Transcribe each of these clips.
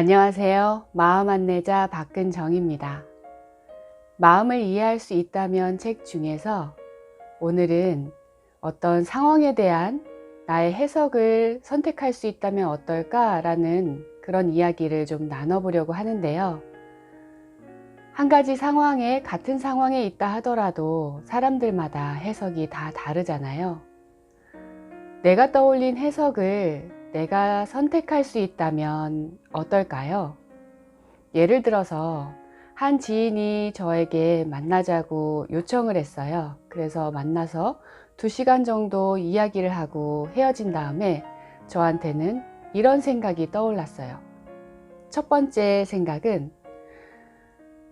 안녕하세요. 마음 안내자 박근정입니다. 마음을 이해할 수 있다면 책 중에서 오늘은 어떤 상황에 대한 나의 해석을 선택할 수 있다면 어떨까 라는 그런 이야기를 좀 나눠보려고 하는데요. 한 가지 상황에 같은 상황에 있다 하더라도 사람들마다 해석이 다 다르잖아요. 내가 떠올린 해석을 내가 선택할 수 있다면 어떨까요? 예를 들어서 한 지인이 저에게 만나자고 요청을 했어요. 그래서 만나서 2시간 정도 이야기를 하고 헤어진 다음에 저한테는 이런 생각이 떠올랐어요. 첫 번째 생각은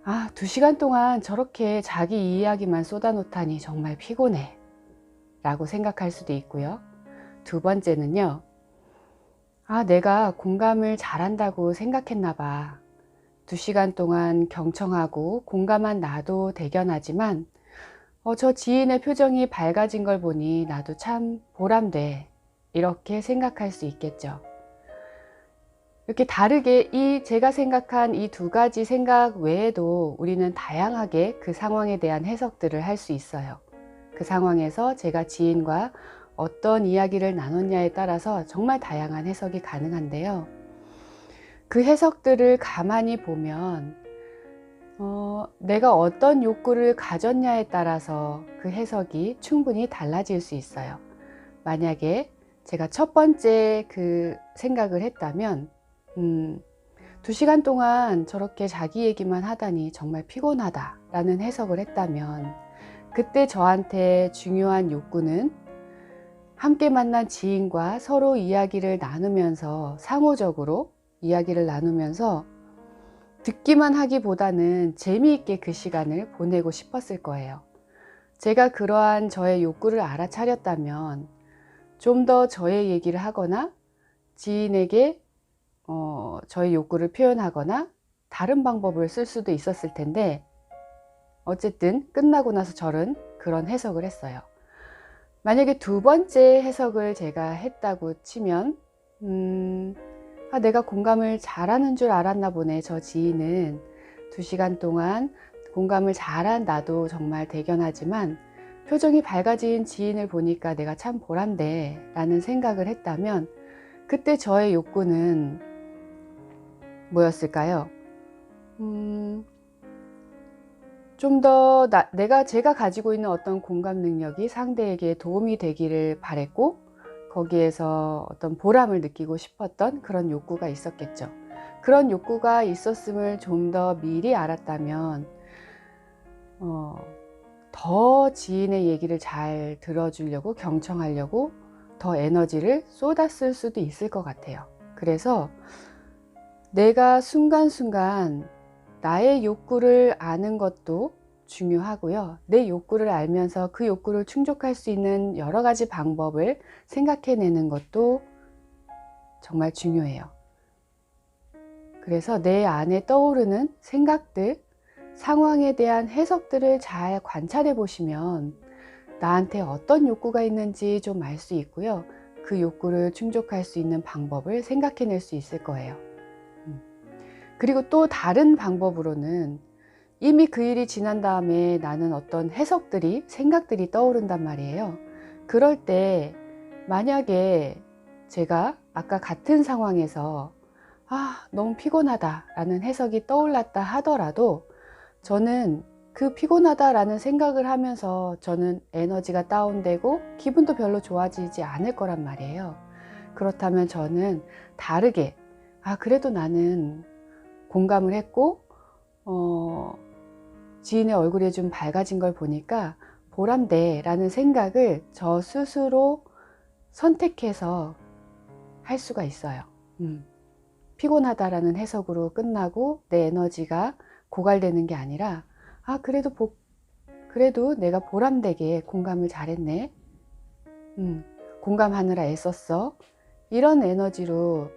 2시간 동안 저렇게 자기 이야기만 쏟아놓다니 정말 피곤해 라고 생각할 수도 있고요. 두 번째는요. 내가 공감을 잘한다고 생각했나 봐. 2시간 동안 경청하고 공감한 나도 대견하지만 저 지인의 표정이 밝아진 걸 보니 나도 참 보람돼. 이렇게 생각할 수 있겠죠. 이렇게 다르게 제가 생각한 이 두 가지 생각 외에도 우리는 다양하게 그 상황에 대한 해석들을 할 수 있어요. 그 상황에서 제가 지인과 어떤 이야기를 나눴냐에 따라서 정말 다양한 해석이 가능한데요. 그 해석들을 가만히 보면 내가 어떤 욕구를 가졌냐에 따라서 그 해석이 충분히 달라질 수 있어요. 만약에 제가 첫 번째 그 생각을 했다면 2시간 동안 저렇게 자기 얘기만 하다니 정말 피곤하다 라는 해석을 했다면 그때 저한테 중요한 욕구는 함께 만난 지인과 서로 이야기를 나누면서 상호적으로 이야기를 나누면서 듣기만 하기보다는 재미있게 그 시간을 보내고 싶었을 거예요. 제가 그러한 저의 욕구를 알아차렸다면 좀 더 저의 얘기를 하거나 지인에게 저의 욕구를 표현하거나 다른 방법을 쓸 수도 있었을 텐데 어쨌든 끝나고 나서 저는 그런 해석을 했어요. 만약에 두 번째 해석을 제가 했다고 치면 내가 공감을 잘하는 줄 알았나 보네. 저 지인은 2시간 동안 공감을 잘한 나도 정말 대견하지만 표정이 밝아진 지인을 보니까 내가 참 보람돼 라는 생각을 했다면 그때 저의 욕구는 뭐였을까요? 좀 더 제가 가지고 있는 어떤 공감 능력이 상대에게 도움이 되기를 바랬고 거기에서 어떤 보람을 느끼고 싶었던 그런 욕구가 있었겠죠. 그런 욕구가 있었음을 좀 더 미리 알았다면 더 지인의 얘기를 잘 들어주려고 경청하려고 더 에너지를 쏟았을 수도 있을 것 같아요. 그래서 내가 순간순간 나의 욕구를 아는 것도 중요하고요. 내 욕구를 알면서 그 욕구를 충족할 수 있는 여러 가지 방법을 생각해내는 것도 정말 중요해요. 그래서 내 안에 떠오르는 생각들, 상황에 대한 해석들을 잘 관찰해 보시면 나한테 어떤 욕구가 있는지 좀 알 수 있고요. 그 욕구를 충족할 수 있는 방법을 생각해낼 수 있을 거예요. 그리고 또 다른 방법으로는 이미 그 일이 지난 다음에 나는 어떤 해석들이, 생각들이 떠오른단 말이에요. 그럴 때 만약에 제가 아까 같은 상황에서 너무 피곤하다 라는 해석이 떠올랐다 하더라도 저는 그 피곤하다 라는 생각을 하면서 저는 에너지가 다운되고 기분도 별로 좋아지지 않을 거란 말이에요. 그렇다면 저는 다르게 그래도 나는 공감을 했고 지인의 얼굴이 좀 밝아진 걸 보니까 보람돼 라는 생각을 저 스스로 선택해서 할 수가 있어요. 피곤하다라는 해석으로 끝나고 내 에너지가 고갈되는 게 아니라 그래도 내가 보람되게 공감을 잘했네. 공감하느라 애썼어. 이런 에너지로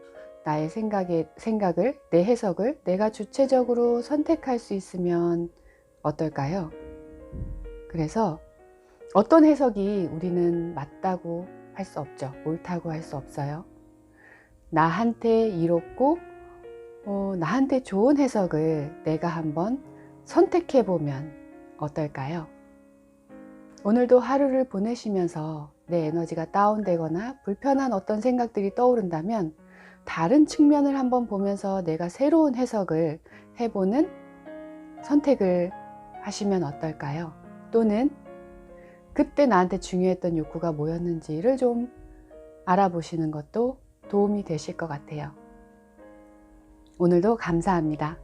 나의 생각을, 내 해석을 내가 주체적으로 선택할 수 있으면 어떨까요? 그래서 어떤 해석이 우리는 맞다고 할 수 없죠. 옳다고 할 수 없어요. 나한테 이롭고 나한테 좋은 해석을 내가 한번 선택해 보면 어떨까요? 오늘도 하루를 보내시면서 내 에너지가 다운되거나 불편한 어떤 생각들이 떠오른다면 다른 측면을 한번 보면서 내가 새로운 해석을 해보는 선택을 하시면 어떨까요? 또는 그때 나한테 중요했던 욕구가 뭐였는지를 좀 알아보시는 것도 도움이 되실 것 같아요. 오늘도 감사합니다.